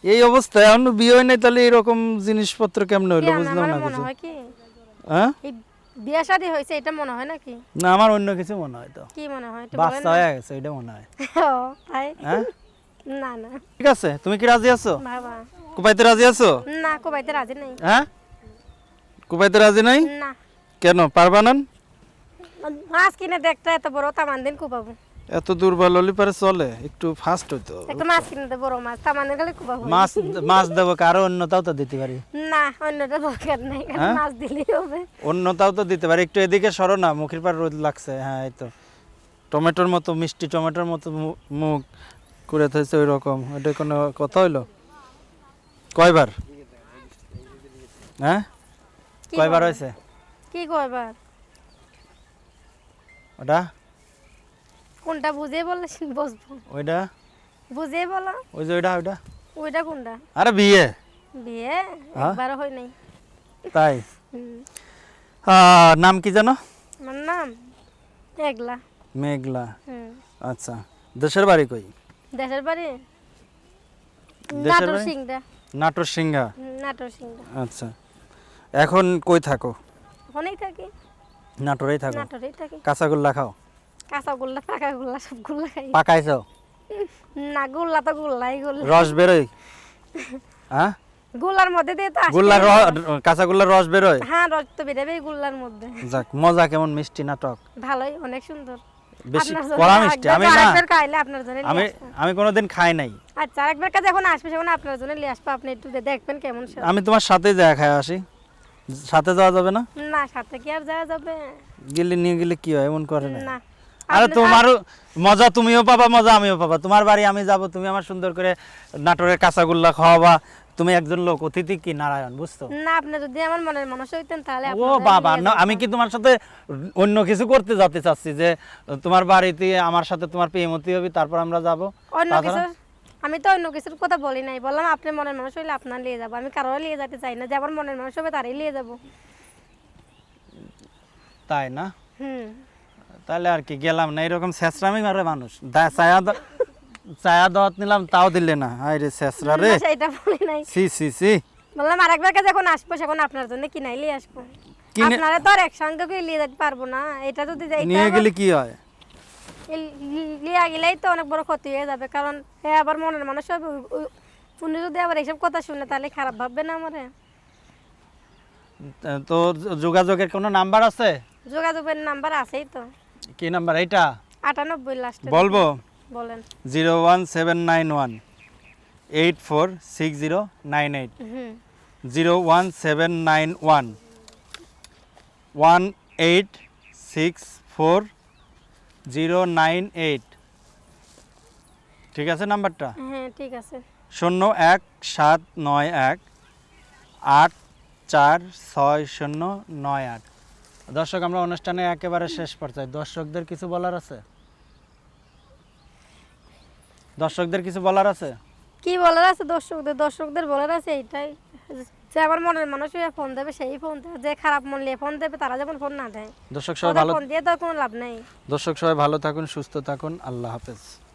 এই অবস্থায় এখন বিয়ে হয় নাই, তাহলে এরকম জিনিসপত্র কেমন হইলো কেন বুঝলাম আমার না মনে কিছু। হয় কি হ্যাঁ এই বিয়ে শাদী হয়েছে এটা মনে হয় নাকি? না, আমার অন্য কিছু মনে হয় তো, কি মনে হয় একটু বলেন বাচ্চা না। হয়ে গেছে এটা মনে হয়। ও তাই? হ্যাঁ না না ঠিক আছে, তুমি কি রাজি আছো? বাবা কুপাইতে রাজি আছো? না কোবাইতে রাজি নেই। হ্যাঁ কুপাইতে রাজি নাই না কেন, পারবা না? মাছ কিনে দেখতে এত বড় তামান দিন কোবাবো। এত দুর্বল হলে পারে চলে, একটু ফাস্ট হইতো। একটা মাছ কিনে দে বড় মাছ তামান দিন গেলে কোবাবো। মাছ মাছ দেবো, কারো অন্যতাও তো দিতে পারি। না অন্যটা দরকার নাই, খালি হ্যাঁ? মাছ দিলেই হবে। অন্যতাও তো দিতে পারি, একটু এদিকে সরো না, মুখের পার রোদ লাগছে। হ্যাঁ এই তো টমেটোর মতো, মিষ্টি টমেটোর মতো মুখ করে থাকছে ওই রকম। এটা কোনো কথা হইলো? কয়বার? হ্যাঁ কি কয়বার কয়? হয়েছে কি কয়বার? ওটা? কোনটা বুঝে বললে বসবো। ওইটা? বুঝে বলো। ওই যে ওইটা ওইটা? ওইটা কোনটা? আরে বিয়ে। বিয়ে হ্যাঁ? একবারও হয় নাই। তাই? হুম। নাম কি জানো? আমার নাম একলা। মেঘলা। হুম। আচ্ছা, দেশের বাড়ি কই? দেশের বাড়ি দেশের নাটোর বাড়ি? সিংড়া। নাটোর সিংহা। নাটোর সিংড়া। আচ্ছা, এখন কই থাকো? ওখানেই থাকি। নাটোরেই থাকো? নাটোরেই থাকি। কাঁচাগোল্লা খাও? কাঁচা গোল্লা পাকা গোল্লা সব গোল্লা খাই। পাকাইছো? না গোল্লা তো গোল্লাই গোল্লা। রস বেরোয়? হ্যাঁ গোল্লার মধ্যে দিয়ে তো আসে। গোল্লার কাঁচাগোল্লার রস বেরোয়? হ্যাঁ রস তো বেরোবে গোল্লার মধ্যে। যাক, মজা কেমন? মিষ্টি নাটক? ভালোই অনেক সুন্দর। বেশি আপনার জন্য কড়া মিষ্টি? আমি না, আরেকবার খাইলে আপনার জন্য আমি নিয়ে আসবো। আমি কোনোদিন খাই নাই। আচ্ছা আরেকবার কাছে যখন আসবে যখন আপনার জন্য নিয়ে আসবো, আপনি একটু দেখবেন কেমন স্বাদ। আমি তোমার সাথে যা খাই আসি, সাথে যাওয়া যাবে না? না সাথে কি আর যাওয়া যাবে? গেলে নিয়ে গেলে কি হয়, এমন করে না। না আরে আপনি- তোমারও মজা, তুমিও পাবা মজা, আমিও পাবা। তোমার বাড়ি আমি যাব, তুমি আমার সুন্দর করে নাটোরের কাঁচাগোল্লা খাওয়াবা। তুমি একজন লোক অতিথি কি নারায়ণ, বুঝছো? না আপনি যদি আমার মনের মানুষ হইতেন তাহলে ও আপনাদের বাবা, নিয়ে না, যেতাম। আমি কি তোমার সাথে অন্য কিছু করতে যেতে চাচ্ছি যে তোমার বাড়িতে আমার সাথে তোমার প্রেমতি হবে, তারপর আমরা যাব? অন্য তাছাড়া? কিছু আমি তো অন্য কিছুর কথা বলি নাই, বললাম আপনি মনের মানুষ হইলে আপনার নিয়ে যাবো। আমি কারোর নিয়ে যেতে চাই না, যে আমার মনের মানুষ হবে তারই নিয়ে যাবো। তাই না? হুম। তাহলে আর কি, গেলাম না। এরকম ছেঁচড়ামি মারে মানুষ। চায়া দাওয়াত নিলাম, তাও দিলে না। হায় রে ছেঁচড়া রে, না, সেটা বলি নাই। সি সি সি। বললাম আরেকবার কাছে যখন আসবো সেখন আপনার জন্য কিনাই নিয়ে আসবো। কিনে- আপনারা তো আর একসঙ্গে করে নিয়ে যেতে পারবো না। এটা যদি নিয়ে গেলে কি হয়? লিয়া গেলেই তো অনেক বড় ক্ষতি হয়ে যাবে, কারণ হ্যাঁ আবার মনের মানুষ হবে। উনি যদি আবার এইসব কথা শুনে তাহলে খারাপ ভাববে না আমারে? তো যোগাযোগের কোনো নাম্বার আছে? যোগাযোগের নাম্বার আছেই তো। কি নাম্বার এইটা? 98 লাস্টে। বলবো? বলেন। 01791846098। হুম 017911864 ঠিক আছে নাম্বারটা? হ্যাঁ ঠিক আছে। 01791846098। দর্শক, আমরা অনুষ্ঠানে একেবারে শেষ পর্যায়ে। দর্শকদের কিছু বলার আছে? দর্শকদের কিছু বলার আছে? কি বলার আছে দর্শকদের বলার আছে এইটাই, যে আমার মনের মানুষ হয়ে ফোন দেবে সেই ফোন দেবে, যে খারাপ মন নিয়ে ফোন দেবে তারা যেমন ফোন না দেয়। দর্শক সবাই ওদের ভালো ফোন দিয়ে তো কোনো লাভ নেই। দর্শক সবাই ভালো থাকুন, সুস্থ থাকুন। আল্লাহ হাফেজ।